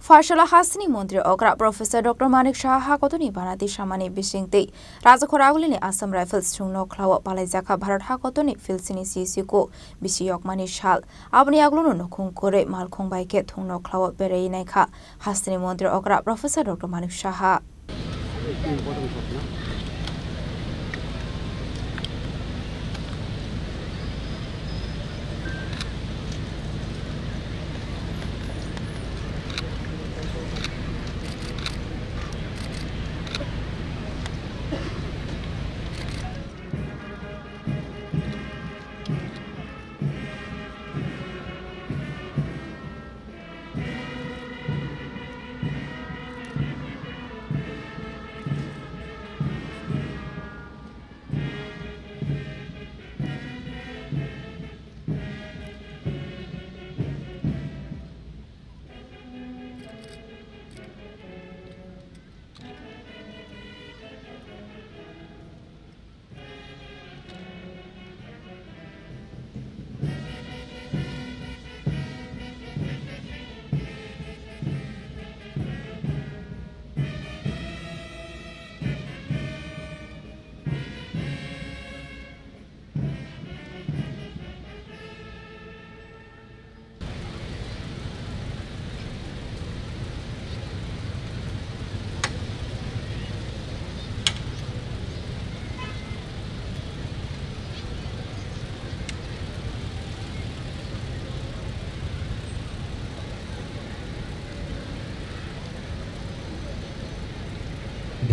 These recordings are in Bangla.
Farshala Hasni Mundri Okra Professor Dr. Manik Shah Hakotuni Banati Shamani Bishingti Razakoragulini Assam Rifles Chungno Klawa Palazaka Bharat Hakotuni Filsini Sisuko Bishiyok Mani Shal Abni Aglunu no Kure Malkong Baiket Tungno Klawa Berei Neka Hasni Mundri Okra Professor Dr. Manik Shah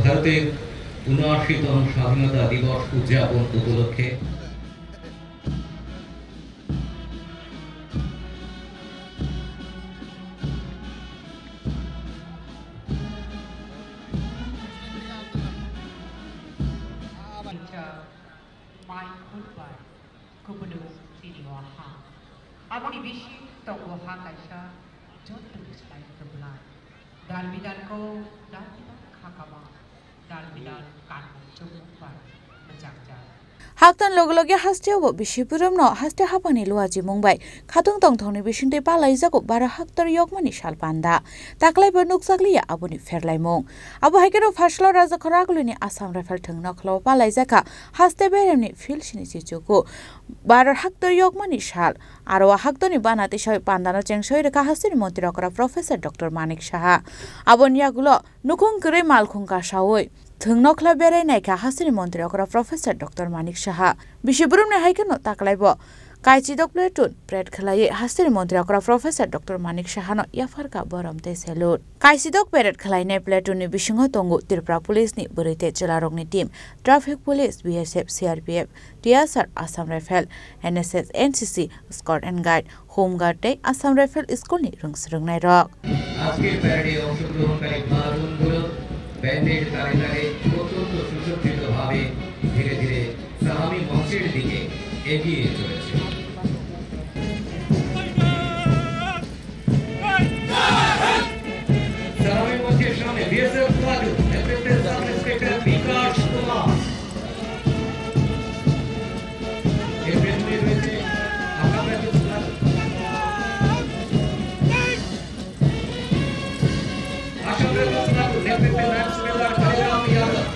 ভারতের ৭৯তম স্বাধীনতা দিবস উদযাপন উপলক্ষে Haktan logologi hasteo bishipuram no haste hapani luaji mumbai khatung tongthoni bishinte palai jago bara haktar yogmani shalpanda taklai banuk sakliya abuni ferlaimong abu haikero fashlo raja kharagulini asam rifle thangna khlo palai jaka haste beremni filsini chichuko bara haktar yogmani shal aro haktoni banate shoi pandano chengsoi reka hasini mantri okra professor Dr. Manik Shah aboniagulo nukung kre malkhung ka shawoi Thungnokla Berai Naika Hasini Mantri Okra Professor Dr. Manik Shah Bishiburum ne haikeno taklaibo Kaichidok Platoon Pred Khalai Hasini Mantri Okra Professor Dr. Manik Shah no yafarka boram te salute Kaichidok Pred Khalai ne Platoon ni Bishingo Tongu Tripura Police ni Burite Chalarong ni team Traffic Police BSF CRPF TSR Assam Rifle NSS NCC Scout and Guide Home Guard Day Assam Rifle School ni rungsrungnai rok আজকের প্যারেডে অংশগ্রহণকারী প্লাটুনগুলো ব্যান্ডেড তালে তালে অত্যন্ত সুসজ্জিতভাবে ধীরে ধীরে সালামি মঞ্চের দিকে এগিয়ে চলেছে সালামি মঞ্চের সামনে বিএসএফ প্লাটুন নেতৃত্বে সাব ইন্সপেক্টর বিকাশ কুমার এর পেছনে রয়েছে Assam rifles platoon Assam rifles platoon নেতৃত্বে ল্যান্স মেলার ভাইরাম Yadav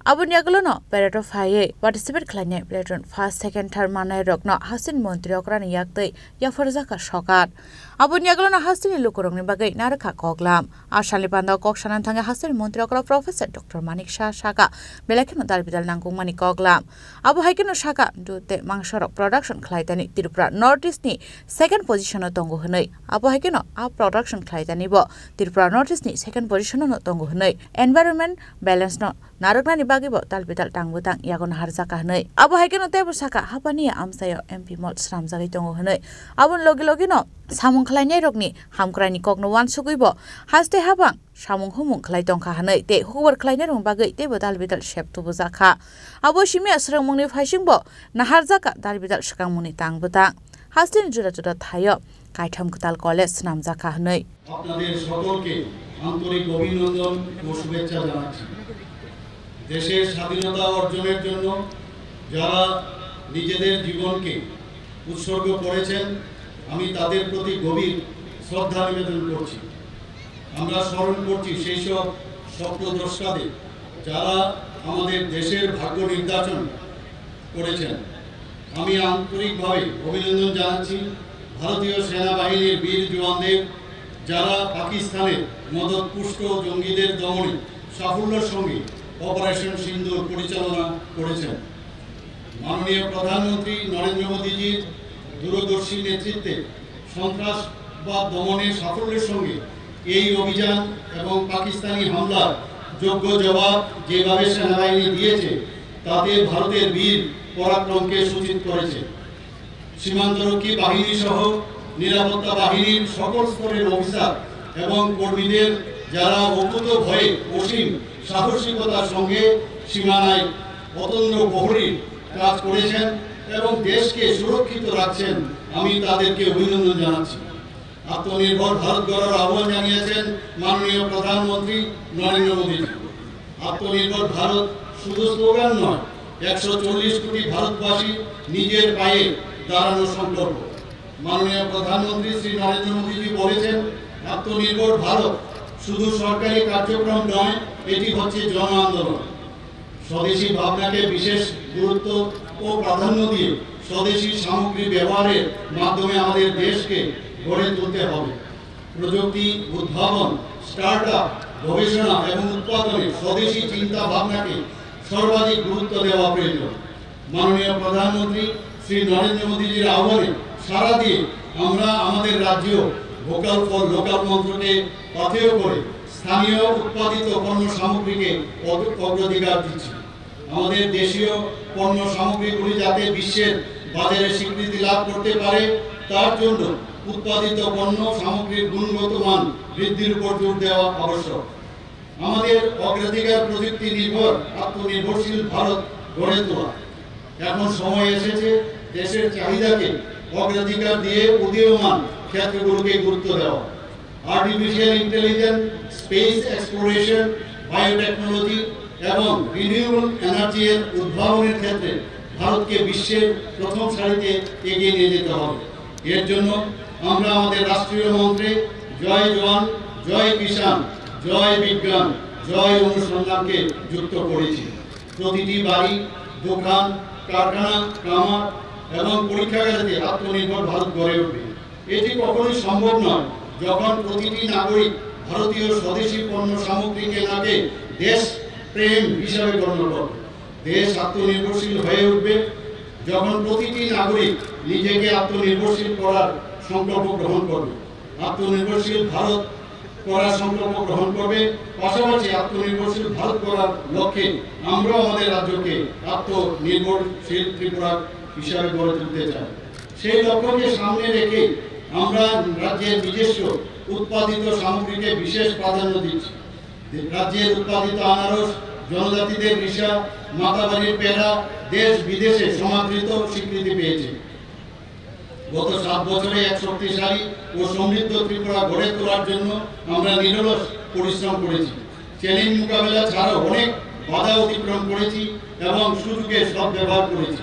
Aboni aglono Parato Faye participate Klane Platon first second third manai rokno Hasin Montri Okrani Yakte Yaforzaka Shokat Aboni aglono Hasin Lukurong Bagai Naraka Koglam Ashali Panda Kokshanan Tanga Hasin Montri Okra Professor Dr. Manik Shah Shaka Belakin Dalbidal Nangung Mani Koglam Abu Haikino Shaka do the Mangshorok production Klaitani Tirupra Northeast ni second position of Tongo Hanoi Abu Haikino a production Klaitani bo Tirupra Northeast ni second position of Tongo Hanoi environment balance no Narokna Nibagibo Talbital Tangutang Yagon Harzaka Hanoi Abu Haikino Table Saka Hapani Amsayo MP Mot Sramzagi Tongo Hanoi Abun Logilogino Samung Klane Rogni Hamkrani Kogno Wan Sugibo Haste Habang Samung Humung Klaitong Hanoi Te Hoover Kleiner Bagai Table Dalbital Shep to Buzaka Abu Shimia Sramuni Fashingbo Naharzaka Dalbital Shakamuni Tang Butang Hastin Jura Tayo Kaitam Kutal College Namzaka Hanoi আপনাদের সকলকে আন্তরিক অভিনন্দন ও শুভেচ্ছা জানাচ্ছি দেশের স্বাধীনতা অর্জনের জন্য যারা নিজেদের জীবনকে উৎসর্গ করেছেন আমি তাদের প্রতি গভীর শ্রদ্ধা নিবেদন করছি আমরা স্মরণ করছি সেই সব স্বপ্নদ্রষ্টাদের যারা আমাদের দেশের ভাগ্য নির্ধারণ করেছেন আমি আন্তরিকভাবে অভিনন্দন জানাচ্ছি ভারতীয় সেনাবাহিনীর বীর জওয়ানদের যারা পাকিস্তানের মদতপুষ্ট জঙ্গিদের দমনে সাফল্যের সঙ্গে অপারেশন সিন্দুর পরিচালনা করেছেন মাননীয় প্রধানমন্ত্রী নরেন্দ্র মোদীজির দূরদর্শী নেতৃত্বে সন্ত্রাসবাদ দমনের সাফল্যের সঙ্গে এই অভিযান এবং পাকিস্তানি হামলার যোগ্য জবাব যেভাবে সেনাবাহিনী দিয়েছে তাতে ভারতের বীর পরাক্রমকে সূচিত করেছে সীমান্তরক্ষী বাহিনী সহ নিরাপত্তা বাহিনীর সকল স্তরের অফিসার এবং কর্মীদের যারা অকুত ভয়ে অসীম সাহসিকতার সঙ্গে সীমানায় অতন্দ্র প্রহরীর কাজ করেছেন এবং দেশকে সুরক্ষিত রাখছেন আমি তাদেরকে অভিনন্দন জানাচ্ছি আত্মনির্ভর ভারত গড়ার আহ্বান জানিয়েছেন মাননীয় প্রধানমন্ত্রী নরেন্দ্র মোদী আত্মনির্ভর ভারত শুধু স্লোগান নয় 140 কোটি ভারতবাসী নিজের পায়ে দাঁড়ানোর সংকল্প মাননীয় প্রধানমন্ত্রী শ্রী নরেন্দ্র মোদীজি বলেছেন আত্মনির্ভর ভারত শুধু সরকারি কার্যক্রম নয় এটি হচ্ছে জন আন্দোলন স্বদেশী ভাবনাকে বিশেষ গুরুত্ব ও প্রাধান্য দিয়ে স্বদেশী সামগ্রী ব্যবহারের মাধ্যমে আমাদের দেশকে গড়ে তুলতে হবে প্রযুক্তি উদ্ভাবন স্টার্টআপ গবেষণা এবং উৎপাদনে স্বদেশী চিন্তা ভাবনাকে সর্বাধিক গুরুত্ব দেওয়া প্রয়োজন মাননীয় প্রধানমন্ত্রী শ্রী নরেন্দ্র মোদীজির আহ্বানে সাড়া দিয়ে আমরা আমাদের রাজ্য ভোকাল ফর লোকাল মন্ত্রকে পাথেয় করে স্থানীয় উৎপাদিত পণ্য সামগ্রীকে অগ্রাধিকার দিচ্ছি আমাদের দেশীয় পণ্য সামগ্রীগুলি যাতে বিশ্বের বাজারে স্বীকৃতি লাভ করতে পারে তার জন্য উৎপাদিত পণ্য সামগ্রীর গুণগত মান বৃদ্ধির উপর জোর দেওয়া আবশ্যক আমাদের অগ্রাধিকার প্রযুক্তি নির্ভর আত্মনির্ভরশীল ভারত গড়ে তোলা এখন সময় এসেছে দেশের চাহিদাকে অগ্রাধিকার দিয়ে উদীয়মান ক্ষেত্রগুলোকে গুরুত্ব দেওয়া artificial intelligence space exploration biotechnology এবং রিনিউয়েবল এনার্জি এর উদ্ভাবনের ক্ষেত্রে ভারতকে বিশ্বের প্রথম সারিতে এগিয়ে নিয়ে যেতে হবে এর জন্য আমরা আমাদের রাষ্ট্রীয় মন্ত্রে জয় জওয়ান জয় কিষাণ জয় বিজ্ঞান জয় অনুসন্ধানকে যুক্ত করেছি প্রতিটি বাড়ি দোকান কারখানা খামার এবং পরীক্ষাগারে আত্মনির্ভর ভারত গড়ে উঠবে এটি কখনোই সম্ভব নয় যখন প্রতিটি নাগরিক ভারতীয় স্বদেশী পণ্য সামগ্রী কেনাকে দেশ প্রেম হিসাবে গণ্য করবে দেশ আত্মনির্ভরশীল হয়ে উঠবে যখন প্রতিটি নাগরিক নিজেকে আত্মনির্ভরশীল করার সংকল্প গ্রহণ করবে আত্মনির্ভরশীল ভারত করার সংকল্প গ্রহণ করবে পাশাপাশি আত্মনির্ভরশীল ভারত করার লক্ষ্যে আমরা আমাদের রাজ্যকে আত্মনির্ভরশীল ত্রিপুরা হিসাবে গড়ে তুলতে চাই সেই লক্ষ্যকে সামনে রেখে আমরা রাজ্যের নিজস্ব উৎপাদিত সামগ্রীকে বিশেষ প্রাধান্য দিচ্ছি রাজ্যের উৎপাদিত আনারস জনজাতিদের রিসা মাতাবাড়ির পেড়া দেশ বিদেশে সমাদৃত স্বীকৃতি পেয়েছে গত 7 বছরে এক শক্তিশালী ও সমৃদ্ধ ত্রিপুরা গড়ে তোলার জন্য আমরা নিরলস পরিশ্রম করেছি চ্যালেঞ্জ মোকাবেলা ছাড়াও অনেক বাধা অতিক্রম করেছি এবং সুযোগের সদ্ব্যবহার করেছি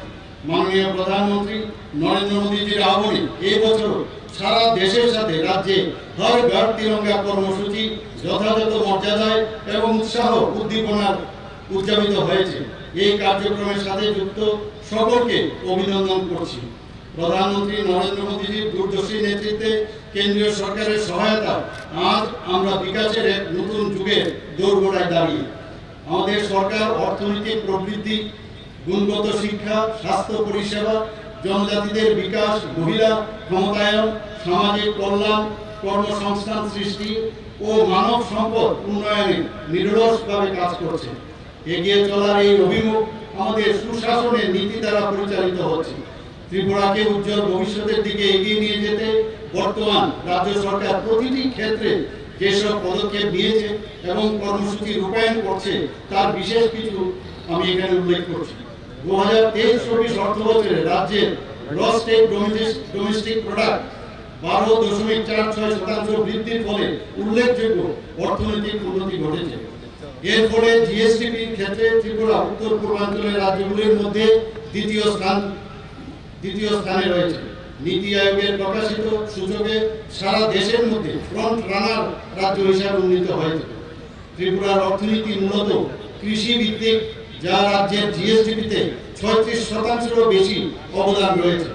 মাননীয় প্রধানমন্ত্রী নরেন্দ্র মোদীজির আহ্বানে এই বছর সারা দেশের সাথে রাজ্যে হর ঘর তিরঙ্গা কর্মসূচি যথাযথ মর্যাদায় এবং উৎসাহ উদ্দীপনার উদযাপিত হয়েছে। এই কার্যক্রমের সাথে যুক্ত সকলকে অভিনন্দন করছি। প্রধানমন্ত্রী নরেন্দ্র মোদীজির দূরদর্শী নেতৃত্বে কেন্দ্রীয় সরকারের সহায়তা আজ আমরা বিকাশের এক নতুন যুগের দোরগোড়ায় দাঁড়িয়ে। আমাদের সরকার অর্থনৈতিক প্রবৃদ্ধি, গুণগত শিক্ষা, স্বাস্থ্য পরিষেবা, জনজাতিদের বিকাশ, মহিলা ক্ষমতায়ন, সামাজিক কল্যাণ, কর্মসংস্থান সৃষ্টি ও মানব সম্পদ উন্নয়নে নিরলসভাবে কাজ করছে। এগিয়ে চলার এই অভিমুখ আমাদের সুশাসনের নীতি দ্বারা পরিচালিত হচ্ছে। ত্রিপুরাকে উজ্জ্বল ভবিষ্যতের দিকে এগিয়ে নিয়ে যেতে বর্তমান রাজ্য সরকার প্রতিটি ক্ষেত্রে যেসব পদক্ষেপ নিয়েছে এবং কর্মসূচি রূপায়ণ করছে তার বিশেষ কিছু আমি এখানে উল্লেখ করছি। 2023-24 অর্থ বছরে রাজ্যের গ্রস স্টেট ডোমেস্টিক প্রোডাক্ট 12.46% বৃদ্ধির ফলে উল্লেখযোগ্য অর্থনৈতিক উন্নতি ঘটেছে। এর ফলে জিএসডিপির ক্ষেত্রে ত্রিপুরা উত্তর পূর্বাঞ্চলের রাজ্যগুলির মধ্যে দ্বিতীয় স্থানে রয়েছে। নীতি আয়োগের প্রকাশিত সূচকে সারা দেশের মধ্যে ফ্রন্ট রানার রাজ্য হিসাবে উন্নীত হয়েছে। ত্রিপুরার অর্থনীতি মূলত কৃষি ভিত্তিক, যা রাজ্যের জিএসডিপিতে 36%-এরও বেশি অবদান রয়েছে।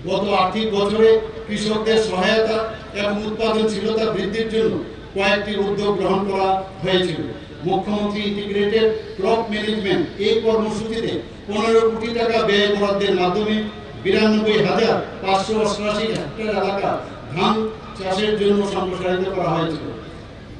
গত আর্থিক বছরে কৃষকদের সহায়তা এবং উৎপাদনশীলতা বৃদ্ধির জন্য কয়েকটি উদ্যোগ গ্রহণ করা হয়েছিল। মুখ্যমন্ত্রী ইন্টিগ্রেটেড ক্রপ ম্যানেজমেন্ট এই কর্মসূচিতে 15 কোটি টাকা ব্যয় বরাদ্দের মাধ্যমে 92,588 হেক্টর এলাকা ধান চাষের জন্য সম্প্রসারিত করা হয়েছিল।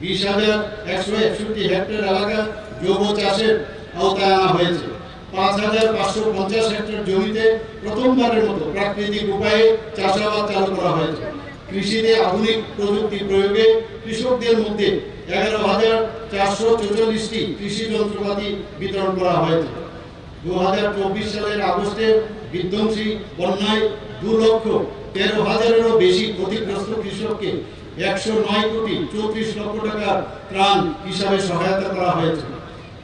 20,161 হেক্টর এলাকা জৈব চাষের আওতায় আনা হয়েছে। 5,550 হেক্টর জমিতে প্রথমবারের মতো প্রাকৃতিক উপায়ে চাষাবাদ চালু করা হয়েছে। কৃষিতে আধুনিক প্রযুক্তি প্রয়োগে কৃষকদের মধ্যে 11,444টি কৃষি যন্ত্রপাতি বিতরণ করা হয়েছে। 2024 সালের আগস্টের বিধ্বংসী বন্যায় 2,13,000-এরও বেশি ক্ষতিগ্রস্ত কৃষককে 109,34 লক্ষ টাকা ত্রাণ হিসাবে সহায়তা করা হয়েছে।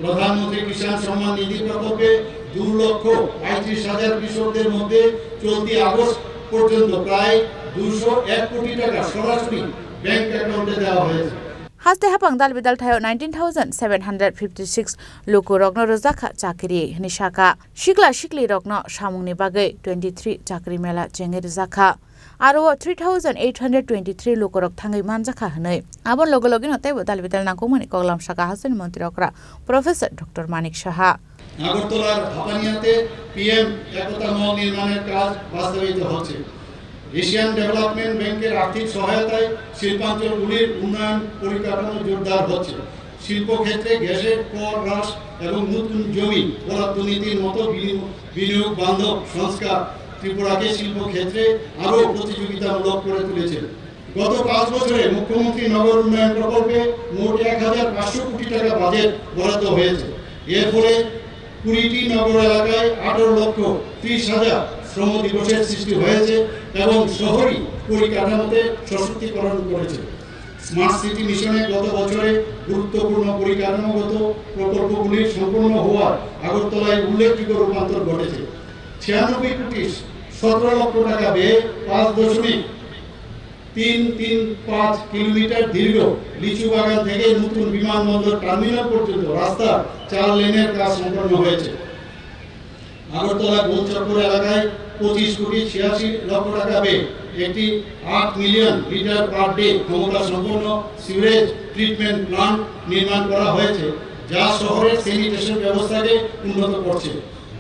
প্রধানমন্ত্রী কিষাণ সম্মান নিধি প্রকল্পে 2,35,000 কৃষকদের মধ্যে চলতি আগস্ট পর্যন্ত প্রায় 201 কোটি টাকা সরাসরি ব্যাংক অ্যাকাউন্টে দেওয়া হয়েছে। হাসতে হাপাং দাল বিদাল থায় 19,756 লোক রগ্ন রোজাখা চাকরি নিশাকা শিকলা শিকলি রগ্ন সামুংনি বাগে 23 চাকরি মেলা চেঙ্গে রোজাখা আরো 3,823 লোক রক থাঙ্গি মানজাখা হनै আবন লগে লগে নতে দাল বিদাল নাকুমনি কগলাম শাখা হাসন মন্ত্রী অকরা প্রফেসর ডক্টর মানিক সাহা আগরতলার ভাপানিয়াতে পিএম একতা মল নির্মাণের কাজ বাস্তবায়িত হচ্ছে। এশিয়ান ডেভেলপমেন্ট ব্যাংকের আর্থিক সহায়তায় শিল্পাঞ্চলগুলির উন্নয়ন পরিকাঠামো জোরদার হচ্ছে। শিল্পক্ষেত্রে গ্যাসের কর হ্রাস এবং নতুন জমি বরাদ্দ নীতির মতো বিনিয়োগ বান্ধব সংস্কার ত্রিপুরাকে শিল্পক্ষেত্রে আরও প্রতিযোগিতামূলক করে তুলেছে। গত 5 বছরে মুখ্যমন্ত্রী নগর উন্নয়ন প্রকল্পে মোট 1,500 কোটি টাকা বাজেট বরাদ্দ হয়েছে। এর ফলে 20টি নগর এলাকায় 18,30,000 শ্রম দিবসের সৃষ্টি হয়েছে এবং শহরী পরিকাঠামোতে সশক্তিকরণ করেছে। স্মার্ট সিটি মিশনে গত বছরে গুরুত্বপূর্ণ পরিকাঠামোগত প্রকল্পগুলির সম্পূর্ণ হওয়ার আগরতলায় উল্লেখযোগ্য রূপান্তর ঘটেছে। 96,17 লক্ষ টাকা ব্যয়ে 5.335 কিলোমিটার দীর্ঘ লিচু বাগান থেকে নতুন বিমানবন্দর টার্মিনাল পর্যন্ত রাস্তা 4 লেনের কাজ সম্পন্ন হয়েছে। আগরতলা গোলচক্কর এলাকায় 25,86 লক্ষ টাকা ব্যয়ে একটি 8 মিলিয়ন লিটার পার ডে ক্ষমতা সম্পন্ন সিউরেজ ট্রিটমেন্ট প্লান্ট নির্মাণ করা হয়েছে, যা শহরের স্যানিটেশন ব্যবস্থাকে উন্নত করছে।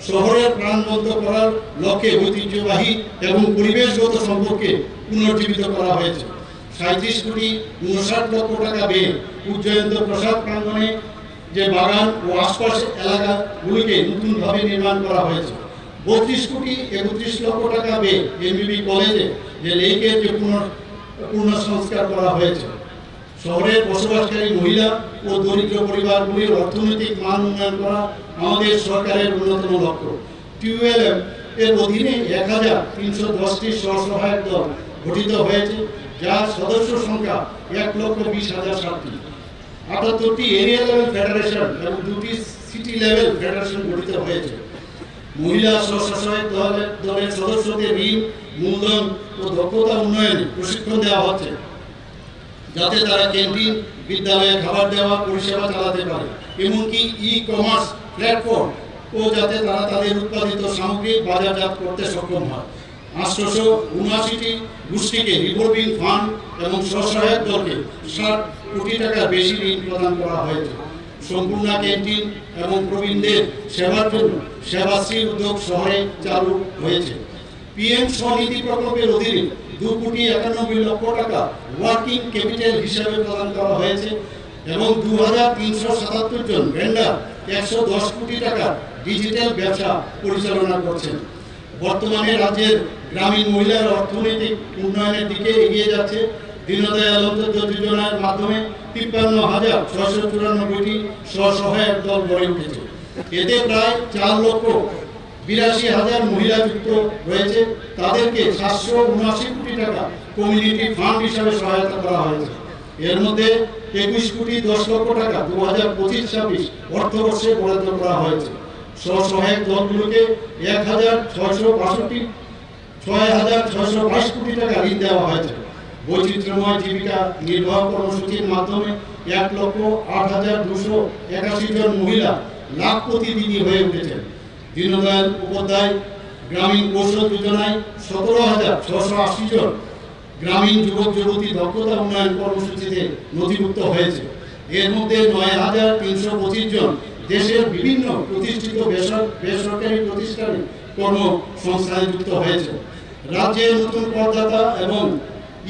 শহরের প্রাণবন্ত করার লক্ষ্যে ঐতিহ্যবাহী এবং পরিবেশগত সম্পর্কে পুনর্জীবিত করা হয়েছে। 37,59 লক্ষ টাকা ব্যয়ে উজ্জয়ন্ত প্রসাদ প্রাঙ্গণে যে বাগান ও আশপাশের এলাকাগুলিকে নতুনভাবে নির্মাণ করা হয়েছে। 32,31 লক্ষ টাকা ব্যয়ে এমবিবি কলেজে যে লেকের যে পুনঃসংস্কার করা হয়েছে। শহরের বসবাসকারী মহিলা ও দরিদ্র পরিবারগুলির অর্থনৈতিক মান উন্নয়ন করা আমাদের সরকারের অন্যতম লক্ষ্য। টিউএলএম এর অধীনে 1,310টি স্ব-সহায়ক দল গঠিত হয়েছে, যার সদস্য সংখ্যা 1,20,060টি। 78টি এরিয়া লেভেল ফেডারেশন এবং 2টি সিটি লেভেল ফেডারেশন গঠিত হয়েছে। মহিলা স্ব-সহায়ক দলের সদস্যদের ঋণ, মূলধন ও দক্ষতা উন্নয়নে প্রশিক্ষণ দেওয়া হচ্ছে। যাতে তারা ক্যান্টিন, বিদ্যালয়ে খাবার দেওয়া পরিষেবা চালাতে পারে, এমনকি ই-কমার্স প্ল্যাটফর্ম ও যাতে তারা তাদের উৎপাদিত সামগ্রী বাজারজাত করতে সক্ষম হয়। 879টি গোষ্ঠীকে রিভলভিং ফান্ড এবং স্বসহায়ক দলকে 60 কোটি টাকার বেশি ঋণ প্রদান করা হয়েছে। সম্পূর্ণ ক্যান্টিন এবং প্রবীণদের সেবার জন্য সেবাশ্রী উদ্যোগ শহরে চালু হয়েছে। পিএম স্বনিধি প্রকল্পের অধীনে 2,91,00,000 টাকা ওয়ার্কিং ক্যাপিটাল হিসাবে প্রদান করা হয়েছে এবং 2,377 জন ভেন্ডার 110 কোটি টাকা ডিজিটাল ব্যবসা পরিচালনা করছেন। বর্তমানে রাজ্যের গ্রামীণ মহিলার অর্থনৈতিক উন্নয়নের দিকে এগিয়ে যাচ্ছে। দীনদয়াল অন্ত্যোদয় যোজনার মাধ্যমে 53,694টি স্বসহায়ক দল গড়ে উঠেছে। এতে প্রায় 4,82,000 মহিলা যুক্ত রয়েছে। তাদেরকে 779 কোটি টাকা কমিউনিটি ফান্ড হিসাবে সহায়তা করা হয়েছে। এর মধ্যে 21 কোটি 10 লক্ষ টাকা 2025-26 অর্থবর্ষে বরাদ্দ করা হয়েছে। স্বসহায়ক দলগুলোকে 6,622 কোটি টাকা ঋণ দেওয়া হয়েছে। বৈচিত্র্যময় জীবিকা নির্বাহ কর্মসূচির মাধ্যমে 1,08,281 জন মহিলা লাখপতি দিদি হয়ে উঠেছেন। দীনদয়াল উপাধ্যায় গ্রামীণ কৌশল যোজনায় 17,680 জন গ্রামীণ যুবক যুবতী দক্ষতা উন্নয়ন কর্মসূচিতে নথিভুক্ত হয়েছে। এর মধ্যে 9,325 জন দেশের বিভিন্ন প্রতিষ্ঠিত বেসরকারি প্রতিষ্ঠানে কর্মসংস্থানে যুক্ত হয়েছে। রাজ্যের নতুন করদাতা এবং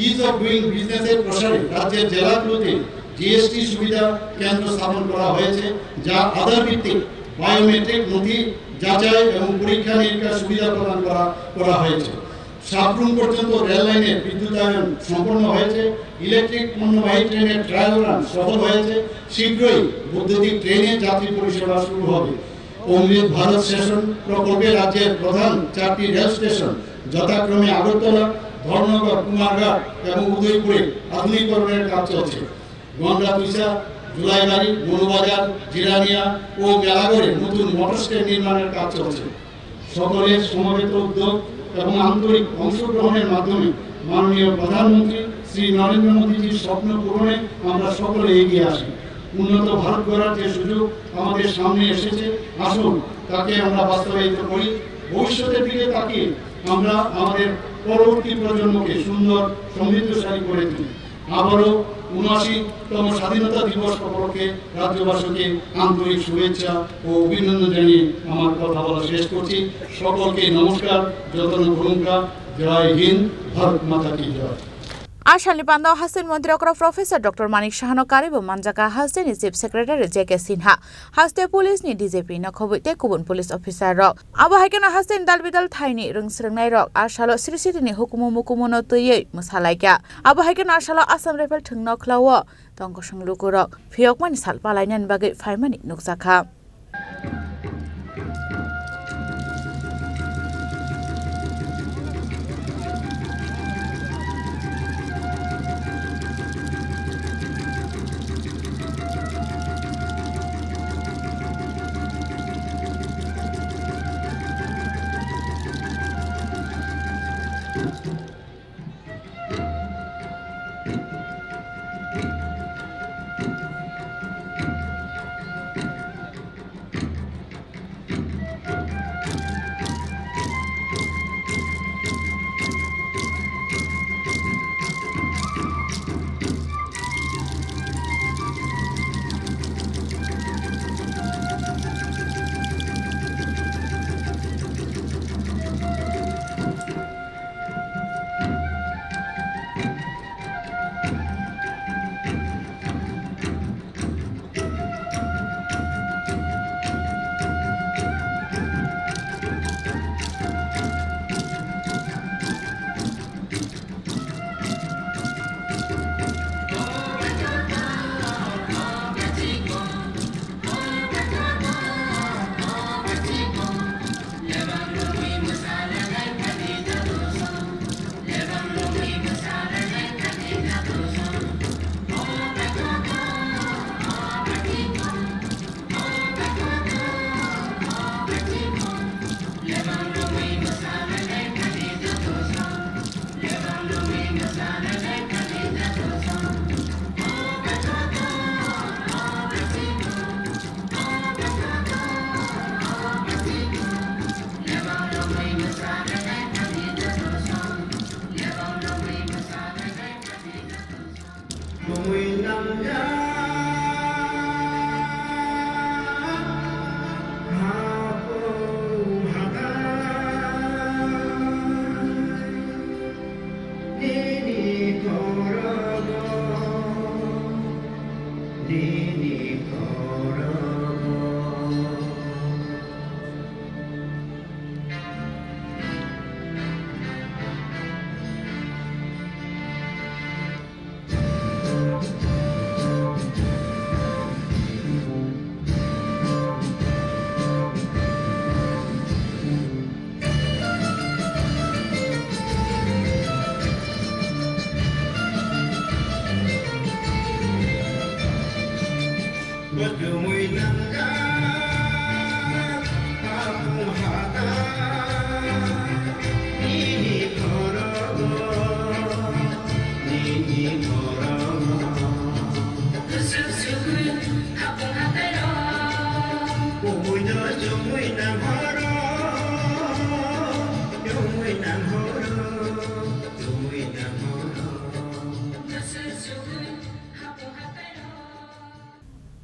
ইজ অফ ডুইং বিজনেসের প্রসারে রাজ্যের জেলাগুলোতে জিএসটি সুবিধা কেন্দ্র স্থাপন করা হয়েছে, যা আধার ভিত্তিক বায়োমেট্রিক নথি যাচাই এবং পরীক্ষা নিরীক্ষার সুবিধা প্রদান করা হয়েছে। সাবরুম পর্যন্ত রেল লাইনের বিদ্যুতায়ন সম্পন্ন হয়েছে। ইলেকট্রিক পণ্যবাহী ট্রেনের ট্রায়াল রান সফল হয়েছে। শীঘ্রই বৈদ্যুতিক ট্রেনে যাত্রী পরিষেবা শুরু হবে। অমৃত ভারত স্টেশন প্রকল্পে রাজ্যের প্রধান 4টি রেল স্টেশন যথাক্রমে আগরতলা, ধর্মনগর, কুমারঘাট এবং উদয়পুরে আধুনিকরণের কাজ চলছে। গন্ডা-তুইসা, জুলাইবাড়ি, মনুবাজার, জিরানিয়া ও মেলাগড়ে নতুন মোটর স্ট্যান্ড নির্মাণের কাজ চলছে। সকলের সমবেত উদ্যোগ এবং আন্তরিক অংশগ্রহণের মাধ্যমে মাননীয় প্রধানমন্ত্রী শ্রী নরেন্দ্র মোদীজির স্বপ্ন পূরণে আমরা সকলে এগিয়ে আসি। উন্নত ভারত গড়ার যে সুযোগ আমাদের সামনে এসেছে, আসুন তাকে আমরা বাস্তবায়িত করি। ভবিষ্যতের দিকে তাকিয়ে আমরা আমাদের পরবর্তী প্রজন্মকে সুন্দর সমৃদ্ধশালী করে তুলি। আবারও ৭৯তম স্বাধীনতা দিবস উপলক্ষে রাজ্যবাসীকে আন্তরিক শুভেচ্ছা ও অভিনন্দন জানিয়ে আমার কথা বলা শেষ করছি। সকলকে নমস্কার, যতন ভূমিকা, জয় হিন্দ, ভারত মাতা কি জয়। Ashalni Pandao Hasin Mantri Professor Dr. Manik Shahano Karibu Manjaka Hasin Chief Secretary J.K. Sinha Haste Police ni DJP na Khobite Kubun Police Officer Rock Abo Haikena Hasin Dalbidal Thaini Rungsrengnai Rock Ashalo Sri City ni Hukumu Mukumuno Tuye Musalaika Abo Haikena Ashalo Assam Rifle Thungno Klawo Tongko Shangluku Rock Phiokmani Salpalainan Bagai Faimani Nuksakha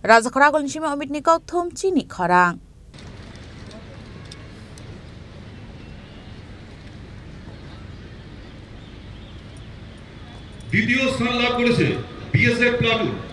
Raja Khoragol Nishima Omid Nikau Thum Chini Khorang. দ্বিতীয় স্থান লাভ করেছে বিএসএফ প্লাটুন।